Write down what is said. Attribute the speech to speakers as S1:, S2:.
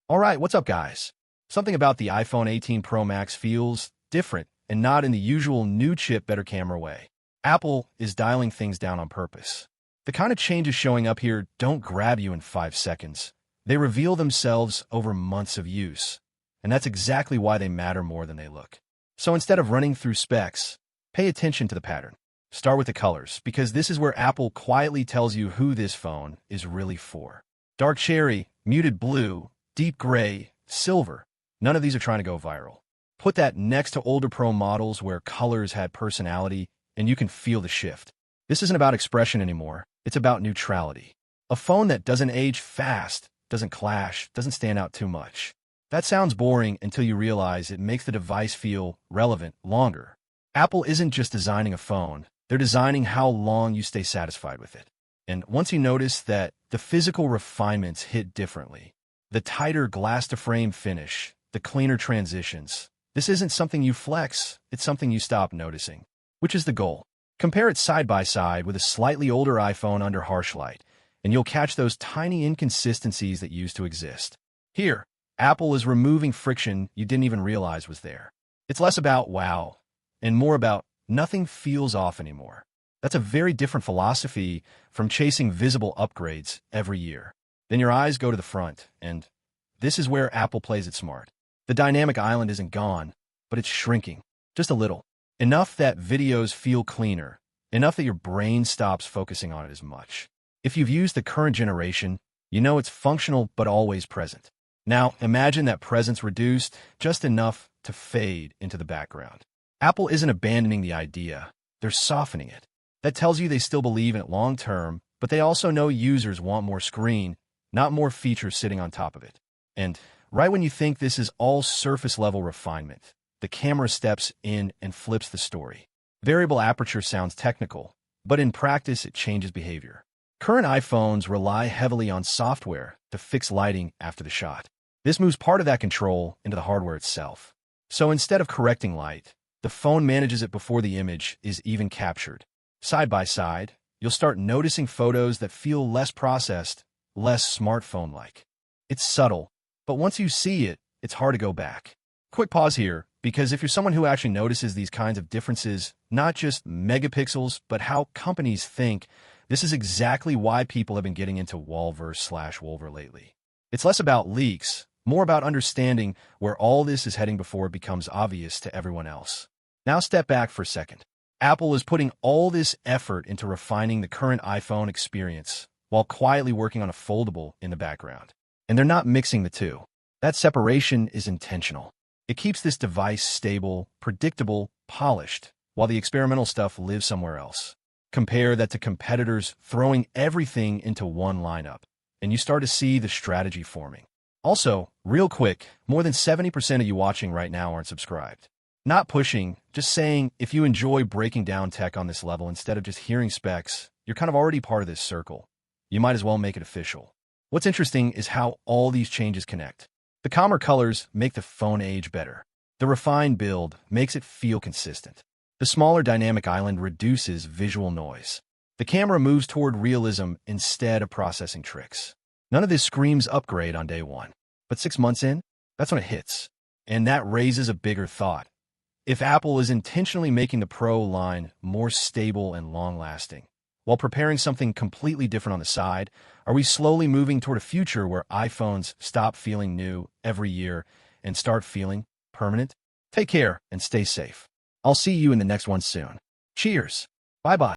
S1: Alright, what's up guys? Something about the iPhone 18 Pro Max feels different and not in the usual new chip better camera way. Apple is dialing things down on purpose. The kind of changes showing up here don't grab you in 5 seconds. They reveal themselves over months of use. And that's exactly why they matter more than they look. So instead of running through specs, pay attention to the pattern. Start with the colors, because this is where Apple quietly tells you who this phone is really for. Dark cherry, muted blue, deep gray, silver. None of these are trying to go viral. Put that next to older Pro models where colors had personality, and you can feel the shift. This isn't about expression anymore. It's about neutrality. A phone that doesn't age fast, doesn't clash, doesn't stand out too much. That sounds boring until you realize it makes the device feel relevant longer. Apple isn't just designing a phone. They're designing how long you stay satisfied with it. And once you notice that the physical refinements hit differently, the tighter glass-to-frame finish, the cleaner transitions. This isn't something you flex, it's something you stop noticing. Which is the goal. Compare it side by side with a slightly older iPhone under harsh light, and you'll catch those tiny inconsistencies that used to exist. Here, Apple is removing friction you didn't even realize was there. It's less about wow, and more about nothing feels off anymore. That's a very different philosophy from chasing visible upgrades every year. Then your eyes go to the front, and this is where Apple plays it smart. The dynamic island isn't gone, but it's shrinking. Just a little. Enough that videos feel cleaner. Enough that your brain stops focusing on it as much. If you've used the current generation, you know it's functional but always present. Now, imagine that presence reduced just enough to fade into the background. Apple isn't abandoning the idea. They're softening it. That tells you they still believe in it long term, but they also know users want more screen, not more features sitting on top of it. And right when you think this is all surface-level refinement, the camera steps in and flips the story. Variable aperture sounds technical, but in practice it changes behavior. Current iPhones rely heavily on software to fix lighting after the shot. This moves part of that control into the hardware itself. So instead of correcting light, the phone manages it before the image is even captured. Side by side, you'll start noticing photos that feel less processed, less smartphone-like. It's subtle, but once you see it, it's hard to go back. Quick pause here, because if you're someone who actually notices these kinds of differences, not just megapixels, but how companies think, this is exactly why people have been getting into Wallverse/Wolver lately. It's less about leaks, more about understanding where all this is heading before it becomes obvious to everyone else. Now step back for a second. Apple is putting all this effort into refining the current iPhone experience, while quietly working on a foldable in the background. And they're not mixing the two. That separation is intentional. It keeps this device stable, predictable, polished, while the experimental stuff lives somewhere else. Compare that to competitors throwing everything into one lineup, and you start to see the strategy forming. Also, real quick, more than 70% of you watching right now aren't subscribed. Not pushing, just saying if you enjoy breaking down tech on this level instead of just hearing specs, you're kind of already part of this circle. You might as well make it official. What's interesting is how all these changes connect. The calmer colors make the phone age better. The refined build makes it feel consistent. The smaller dynamic island reduces visual noise. The camera moves toward realism instead of processing tricks. None of this screams upgrade on day one. But 6 months in, that's when it hits. And that raises a bigger thought. If Apple is intentionally making the Pro line more stable and long-lasting, while preparing something completely different on the side, are we slowly moving toward a future where iPhones stop feeling new every year and start feeling permanent? Take care and stay safe. I'll see you in the next one soon. Cheers. Bye-bye.